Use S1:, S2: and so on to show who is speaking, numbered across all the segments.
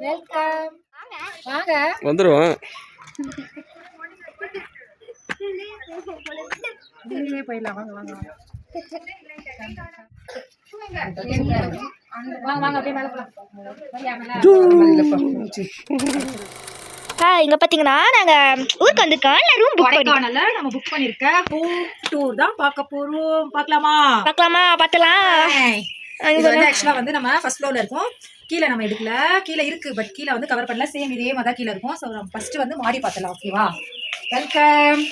S1: Welcome. வாங்க
S2: வந்துருவோம்.
S1: போயிடலாம். வாங்க வாங்க வாங்க வாங்க அப்படியே மேலே போகலாம்.
S3: இங்கே பார்த்தீங்கன்னா நாங்கள் ஊருக்கு வந்திருக்கோம். இல்லை ரூம்
S1: கொடைக்கானல்ல நம்ம புக் பண்ணியிருக்கேன். டூர் தான் பார்க்க போகிறோம். பார்க்கலாமா?
S3: பார்த்தலாம்.
S1: இது வந்து ஆக்சுவலாக வந்து நம்ம ஃபர்ஸ்ட் ஃப்ளோரில் இருக்கோம். கீழே நம்ம எடுக்கல, கீழே இருக்குது, பட் கீழே வந்து கவர் பண்ணல. சேம் இதே மாதிரி தான் கீழே இருக்கும். ஸோ நம்ம ஃபஸ்ட்டு வந்து மாடி பார்த்துலாம். ஓகேவா? Welcome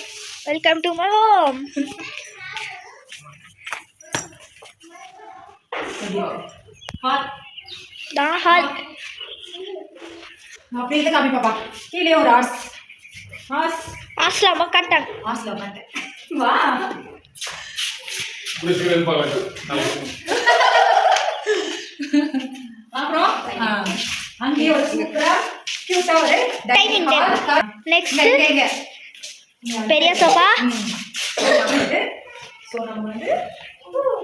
S3: welcome to my home. Hall
S1: அப்படியே இதை காமி பாப்பா. கீழே ஒரு
S3: ஹாஸ்ல உட்காந்துட்டாங்க.
S1: ஹாஸ்ல உட்காந்துட்டேன். வா அப்புறம் அங்கேயே ஒரு சூப்பரா கியூட்டா ஒரு டைனிங் டேபிள்.
S3: நெக்ஸ்ட் பெரிய சோஃபா.
S1: ஸோ நம்ம வந்து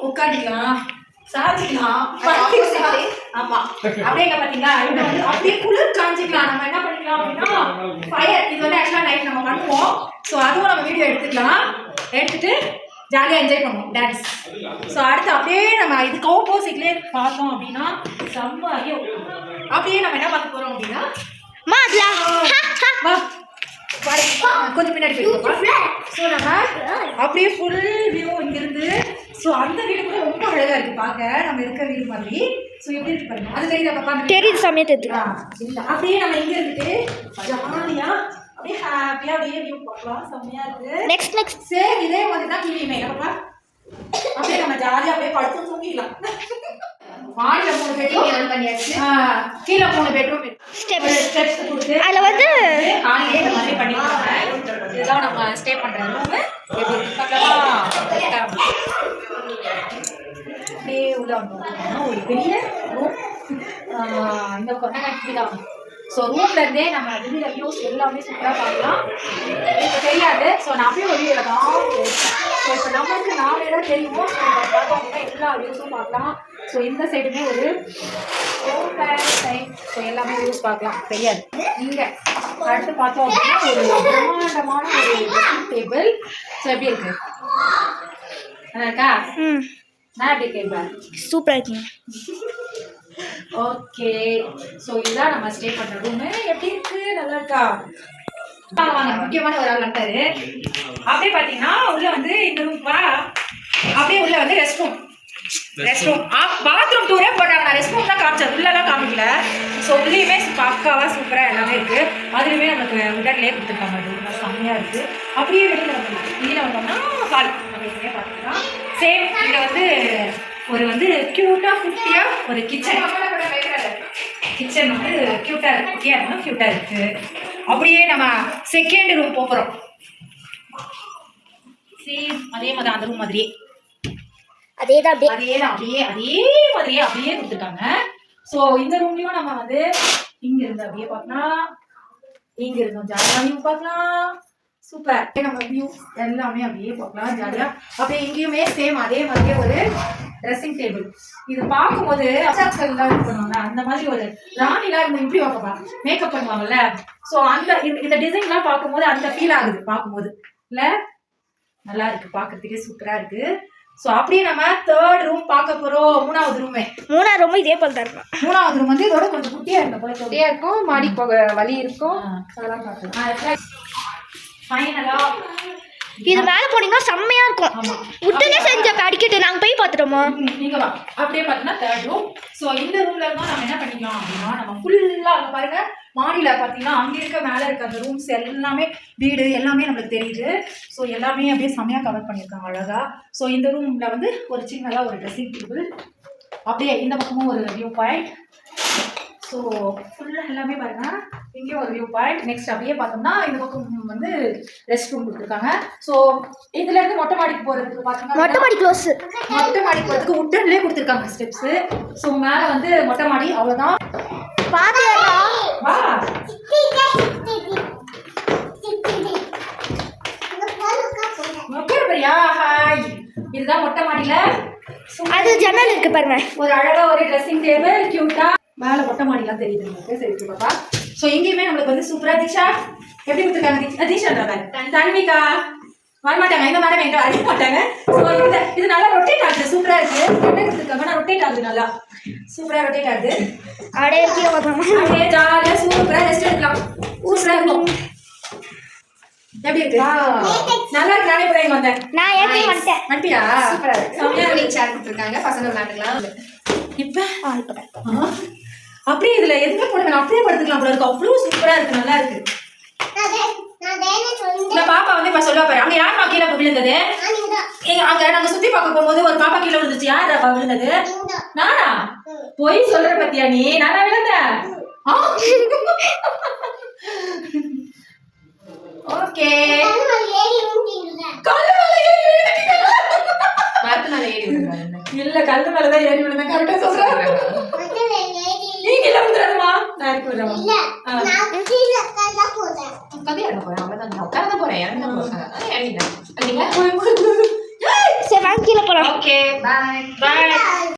S1: உட்காந்துக்கலாம், சாஞ்சிக்கலாம். ஆமா, அப்படியே பாத்தீங்களா, அப்படியே குளிர் காஞ்சிக்கலாம். நம்ம என்ன பண்ணிக்கலாம் அப்படின்னா ஃபயர், இது வந்து ஆக்சுவலா நைட் நம்ம பண்ணுவோம். ஸோ அதுவும் நம்ம வீடியோ எடுத்துக்கலாம். எடுத்துட்டு ஜாலியாக என்ஜாய் பண்ணுவோம், டான்ஸ். ஸோ அடுத்து அப்படியே நம்ம இதுக்கு ஆப்போசிட்லேயே பார்த்தோம் அப்படின்னா செம்ம ஐயோ, அப்படியே நம்ம என்ன பார்க்க போகிறோம் அப்படின்னா கொஞ்சம் பின்னாடி போயிருக்கோம். ஸோ நம்ம அப்படியே ஃபுல் வியூ இங்கிருந்து. ஸோ அந்த வீடு கூட ரொம்ப அழகாக இருக்குது பார்க்க, நம்ம இருக்க வீடு மாதிரி. ஸோ எப்படி இருக்கு பாருங்க, அது தெரியுதா பாப்பா?
S3: தெரியுது, சமயத்து.
S1: இல்லை அப்படியே நம்ம இங்கே இருந்துட்டு ஜாலியாக அப்படியே ஹாப்பியாக அப்படியே வியூ பார்க்கலாம். செம்மையா இருக்கு.
S3: நெக்ஸ்ட்
S1: சேம் இதே மாதிரி தான் கீழே பாப்பா. அப்படியே நம்ம ஜாலியாக அப்படியே படுத்து தூங்கிக்கலாம். மாடியில 3 பெட்ரூம் ரன் பண்ணியாச்சு. கீழே 3 பெட்ரூம் ஸ்டெப்ஸ் கொடுத்து
S3: அதுல வந்து
S1: காலையிலே இந்த மாதிரி பண்ணிருக்காங்க. இதுதான் நம்ம ஸ்டே பண்ற ரூம். எப்படி பார்க்கலாம். அப்படியே உள்ள வந்தோம், ஒரு பெரிய ரூம். இந்த கொண்டாடி தான். ஸோ ரூம்ல இருந்தே நம்ம வெளியில வியூஸ் எல்லாமே சூப்பராக பார்க்கலாம். இப்போ தெரியாது. ஸோ நான் அப்படியே ஒரு வீடியோவில் தான். ஸோ இப்போ நம்மளுக்கு 4 இடம் தெரியுமோ. ஸோ பார்த்தோம் அப்படின்னா எல்லா வியூஸும் பார்க்கலாம். ஸோ இந்த சைடுமே ஒரு சைட். ஸோ எல்லாமே வியூஸ் பார்க்கலாம். தெரியாது. இங்கே அடுத்து பார்த்தோம் அப்படின்னா ஒரு பிரம்மாண்டமான ஒரு ட்ரெஸ்ஸிங் டேபிள். ஸோ எப்படி இருக்கு? நல்லா இருக்கா? நான் எப்படி கேட்பேன்?
S3: சூப்பராக இருக்குங்க.
S1: ஓகே, ஸோ இதுதான் நம்ம ஸ்டே பண்ணுற ரூமு. எப்படி இருக்கு? நல்லா இருக்கா? வாங்க, முக்கியமான ஒரு ஆள் வந்துட்டாரு. அப்படியே பார்த்தீங்கன்னா உள்ள வந்து இந்த ரூம் வா, அப்படியே உள்ள வந்து ரெஸ்ட் ரூம் பாத்ரூம் டூரே போடுறாங்க. நான் ரெஸ்ட் ரூம் தான் காமிச்சேன், உள்ளெல்லாம் காமிக்கல. ஸோ உள்ளேயுமே பக்காவாக சூப்பராக எல்லாமே இருக்குது. அதுலேயுமே நமக்கு உடன்லேயே கொடுத்துருக்காங்க. அது செம்மையாக இருக்குது. அப்படியே வெளியில் வந்தோம்னா ஹால் அப்படியே பார்த்துக்கலாம். சேம் இங்கே வந்து ஒரு வந்து க்யூட்டாக குட்டியாக ஒரு கிச்சன் வந்து க்யூட்டாக இருக்குது. குட்டியாக இருக்கணும், க்யூட்டாக இருக்குது. அப்படியே நம்ம செகண்ட் ரூம் போகிறோம். சேம் அதே மாதிரி அந்த ரூம் மாதிரியே
S3: அதே மாதிரியே
S1: கொடுத்துருக்காங்க. ஸோ இந்த ரூம்லையும் நம்ம வந்து இங்க இருந்து அப்படியே பார்க்கலாம், இங்க இருந்தோம் ஜாலியாக வியூ பார்க்கலாம். சூப்பர். நம்ம வியூ எல்லாமே அப்படியே பார்க்கலாம் ஜாலியாக. அப்படியே இங்கேயுமே சேம் அதே மாதிரியே ஒரு ட்ரெஸ்ஸிங் டேபிள். இது பார்க்கும்போது அசாக்கள் பண்ணுவாங்க, அந்த மாதிரி ஒரு ராணிலாம் இருந்து இப்படி பார்ப்பா மேக்கப் பண்ணுவாங்கல்ல. ஸோ அந்த இந்த டிசைன்லாம் பார்க்கும்போது அந்த ஃபீல் ஆகுது பார்க்கும்போது. இல்லை நல்லா இருக்கு, பார்க்கறதுக்கே சூப்பராக இருக்கு. ஸோ அப்படியே நம்ம தேர்ட் ரூம் பார்க்க போகிறோம். மூணாவது ரூம்
S3: இதே போல தான் இருக்கும்.
S1: மூணாவது ரூம் வந்து இதோட கொஞ்சம் குட்டியாக இருக்கும், போல
S4: குட்டியாக இருக்கும். மாடி போக வழி இருக்கும். அதெல்லாம் பார்க்கலாம்.
S1: ஃபைனலா
S3: இது மேல போனீங்கன்னா செம்மையா இருக்கும். உடனே செஞ்ச படிக்கட்டு நாங்க போய் பார்த்துட்டோமா.
S1: நீங்க வா. அப்படியே பார்த்தீங்கன்னா தேர்ட் ரூம். ஸோ இந்த ரூம்ல இருந்தா நம்ம என்ன பண்ணிக்கலாம் அப்படின்னா நம்ம ஃபுல்லா அங்கே பாருங்க மாடியில பார்த்தீங்கன்னா அங்கே இருக்க மேலே இருக்க அந்த ரூம்ஸ் எல்லாமே வீடு எல்லாமே நம்மளுக்கு தெரியுது. ஸோ எல்லாமே அப்படியே செம்மையா கவர் பண்ணியிருக்காங்க அழகா. ஸோ இந்த ரூம்ல வந்து ஒரு சின்னதா ஒரு ட்ரெஸ்ஸிங் டேபிள், அப்படியே இந்த பக்கமும் ஒரு வியூ பாயிண்ட். ஸோ ஃபுல்லாக எல்லாமே பாருங்க, இங்கேயும் ஒரு வியூ பாயிண்ட். நெக்ஸ்ட் அப்படியே பார்த்தோம்னா இந்த பக்கம் வந்து ரெஸ்ட் ரூம் கொடுத்துருக்காங்க. ஸோ இதுல இருந்து மொட்டை மாடிக்கு போறதுக்கு பார்த்தோம்னா
S3: மொட்டை மாடி க்ளோஸ்.
S1: மொட்டை மாடிக்கு போறதுக்கு உட்டன்லேயே கொடுத்துருக்காங்க ஸ்டெப்ஸ். ஸோ மேலே வந்து மொட்டை மாடி அவ்வளோதான்.
S3: பாத்தியா
S1: வா ஹாய், இதுதான் மொட்டை மாடியில
S3: அது ஜன்னல் இருக்கு பாருங்க.
S1: ஒரு அழகா ஒரு ட்ரெஸ்ஸிங் டேபிள் கியூட்டா மேல மொட்டை மாடிலாம் தெரியுது உங்களுக்கு. சரி இருக்கு பாப்பா. ஸோ இங்கேயுமே நம்மளுக்கு வந்து சூப்பரா தீஷா எப்படி கொடுத்துருக்காங்க தீஷான்றா தன்விகா வரமாட்டாங்க இந்த மேடம் என்கிட்ட வர மாட்டாங்க. ஸோ இது நல்லா ரொட்டேட் ஆகுது, சூப்பரா இருக்கு. என்ன கொடுத்துருக்காங்க ரொட்டேட் ஆகுது, நல்லா சூப்பரா ரொட்டேட் ஆகுது.
S3: அப்படியே
S1: அப்படியே ஜாலியா சூப்பரா ரெஸ்ட் எடுக்கலாம். சூப்பரா இருக்கும். எப்படி இருக்கு? நல்லா இருக்கு. நானே போய் வந்தேன்.
S3: நான் ஏற்கனவே வந்துட்டேன்.
S1: வந்துட்டியா?
S4: சூப்பரா இருக்கு.
S1: செம்மையா
S4: சேர் கொடுத்துருக்காங்க, பசங்க விளையாண்டுக்கலாம்.
S1: இப்ப அப்படியே இதுல எதுவுமே போட வேணாம், அப்படியே படுத்துக்கலாம் போல இருக்கு. அவ்வளவு சூப்பரா இருக்கு, நல்லா இருக்கு. இந்த பாப்பா வந்து இப்ப சொல்லுவா பாரு, அங்க யார் கீழே விழுந்தது? அங்க நாங்க சுத்தி பார்க்க போகும்போது ஒரு பாப்பா கீழே விழுந்துச்சு. யார் விழுந்தது? நானா? போய் சொல்ற பத்தியா நீ? நானா விழுந்தேன்? ஓகே.
S4: மரத்து மேல ஏறி விழுந்தாங்க.
S1: இல்ல கல்லு மேலதான் ஏறி விழுந்தேன். கரெக்டா சொல்றேன். நீங்க இல்ல விழுந்துடாதமா? நான் இருக்கு விடுறேன்.
S4: கதையாக போறேன், அவ்வளவுதான். உட்கார போறேன், இறங்க போறேன். இறங்கிட்டேன்.
S3: சரி வாங்க கீழே போலாம்.
S4: ஓகே, பாய்.
S1: பாய்.